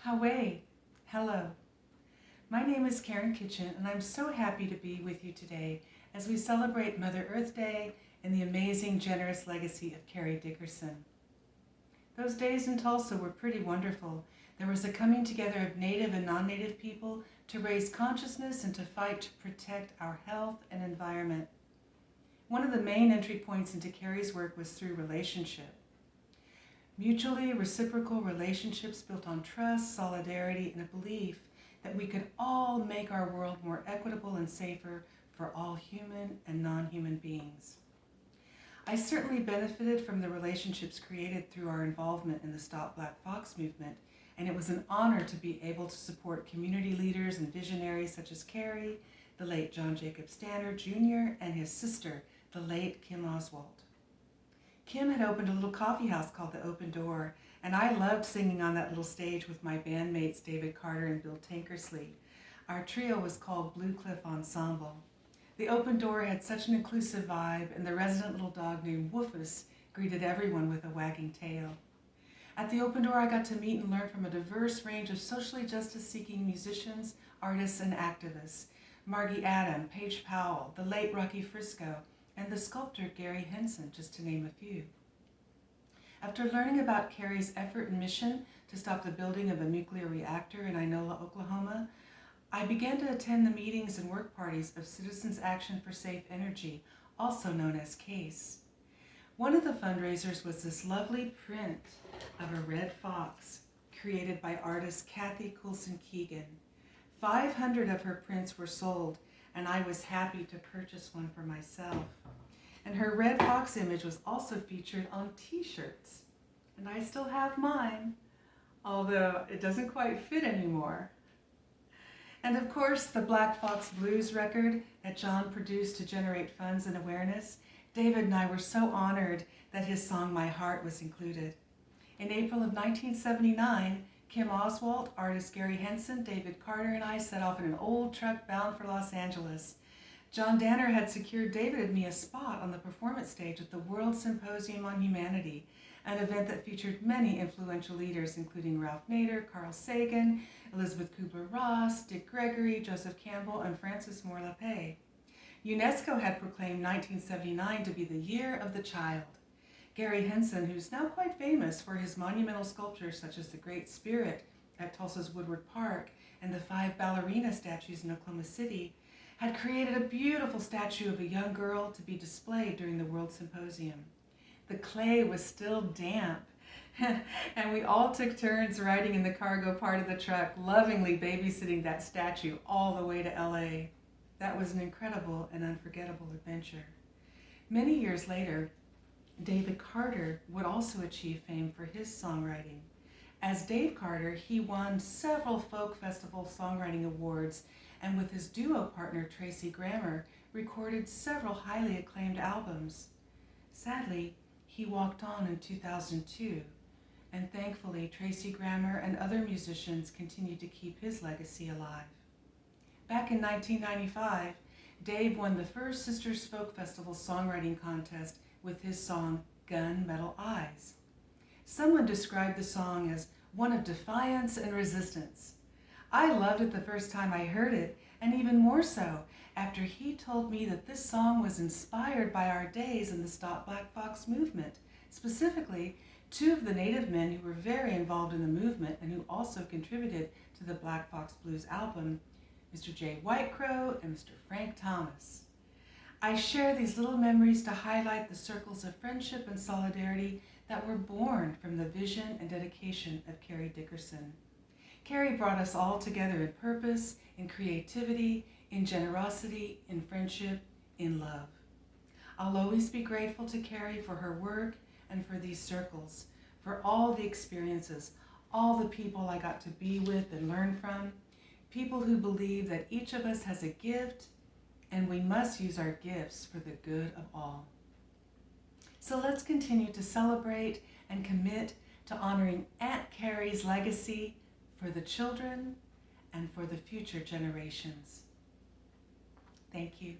Haway, hello. My name is Karen Kitchen, and I'm so happy to be with you today as we celebrate Mother Earth Day and the amazing, generous legacy of Carrie Dickerson. Those days in Tulsa were pretty wonderful. There was a coming together of Native and non-Native people to raise consciousness and to fight to protect our health and environment. One of the main entry points into Carrie's work was through relationship. Mutually reciprocal relationships built on trust, solidarity, and a belief that we could all make our world more equitable and safer for all human and non-human beings. I certainly benefited from the relationships created through our involvement in the Stop Black Fox movement, and it was an honor to be able to support community leaders and visionaries such as Carrie, the late John Jacob Stanner Jr., and his sister, the late Kim Oswald. Kim had opened a little coffee house called The Open Door, and I loved singing on that little stage with my bandmates David Carter and Bill Tankersley. Our trio was called Blue Cliff Ensemble. The Open Door had such an inclusive vibe, and the resident little dog named Woofus greeted everyone with a wagging tail. At the Open Door, I got to meet and learn from a diverse range of socially justice-seeking musicians, artists, and activists. Margie Adam, Paige Powell, the late Rocky Frisco, and the sculptor Gary Henson, just to name a few. After learning about Carrie's effort and mission to stop the building of a nuclear reactor in Inola, Oklahoma, I began to attend the meetings and work parties of Citizens Action for Safe Energy, also known as CASE. One of the fundraisers was this lovely print of a red fox created by artist Kathy Coulson-Keegan. 500 of her prints were sold, and I was happy to purchase one for myself. And her red fox image was also featured on t-shirts. And I still have mine, although it doesn't quite fit anymore. And of course, the Black Fox Blues record that John produced to generate funds and awareness, David and I were so honored that his song My Heart was included. In April of 1979, Kim Oswald, artist Gary Henson, David Carter, and I set off in an old truck bound for Los Angeles. John Danner had secured David and me a spot on the performance stage at the World Symposium on Humanity, an event that featured many influential leaders, including Ralph Nader, Carl Sagan, Elizabeth Kubler-Ross, Dick Gregory, Joseph Campbell, and Francis Moore Lappé. UNESCO had proclaimed 1979 to be the Year of the Child. Gary Henson, who's now quite famous for his monumental sculptures such as the Great Spirit at Tulsa's Woodward Park and the 5 ballerina statues in Oklahoma City, had created a beautiful statue of a young girl to be displayed during the World Symposium. The clay was still damp, and we all took turns riding in the cargo part of the truck, lovingly babysitting that statue all the way to LA. That was an incredible and unforgettable adventure. Many years later, David Carter would also achieve fame for his songwriting. As Dave Carter, he won several folk festival songwriting awards, and with his duo partner Tracy Grammer, recorded several highly acclaimed albums. Sadly, he walked on in 2002, and thankfully Tracy Grammer and other musicians continued to keep his legacy alive. Back in 1995, Dave won the first Sisters Folk Festival songwriting contest with his song Gun Metal Eyes. Someone described the song as one of defiance and resistance. I loved it the first time I heard it, and even more so after he told me that this song was inspired by our days in the Stop Black Fox movement, specifically 2 of the Native men who were very involved in the movement and who also contributed to the Black Fox Blues album, Mr. Jay Whitecrow and Mr. Frank Thomas. I share these little memories to highlight the circles of friendship and solidarity that were born from the vision and dedication of Carrie Dickerson. Carrie brought us all together in purpose, in creativity, in generosity, in friendship, in love. I'll always be grateful to Carrie for her work and for these circles, for all the experiences, all the people I got to be with and learn from, people who believe that each of us has a gift and we must use our gifts for the good of all. So let's continue to celebrate and commit to honoring Aunt Carrie's legacy for the children and for the future generations. Thank you.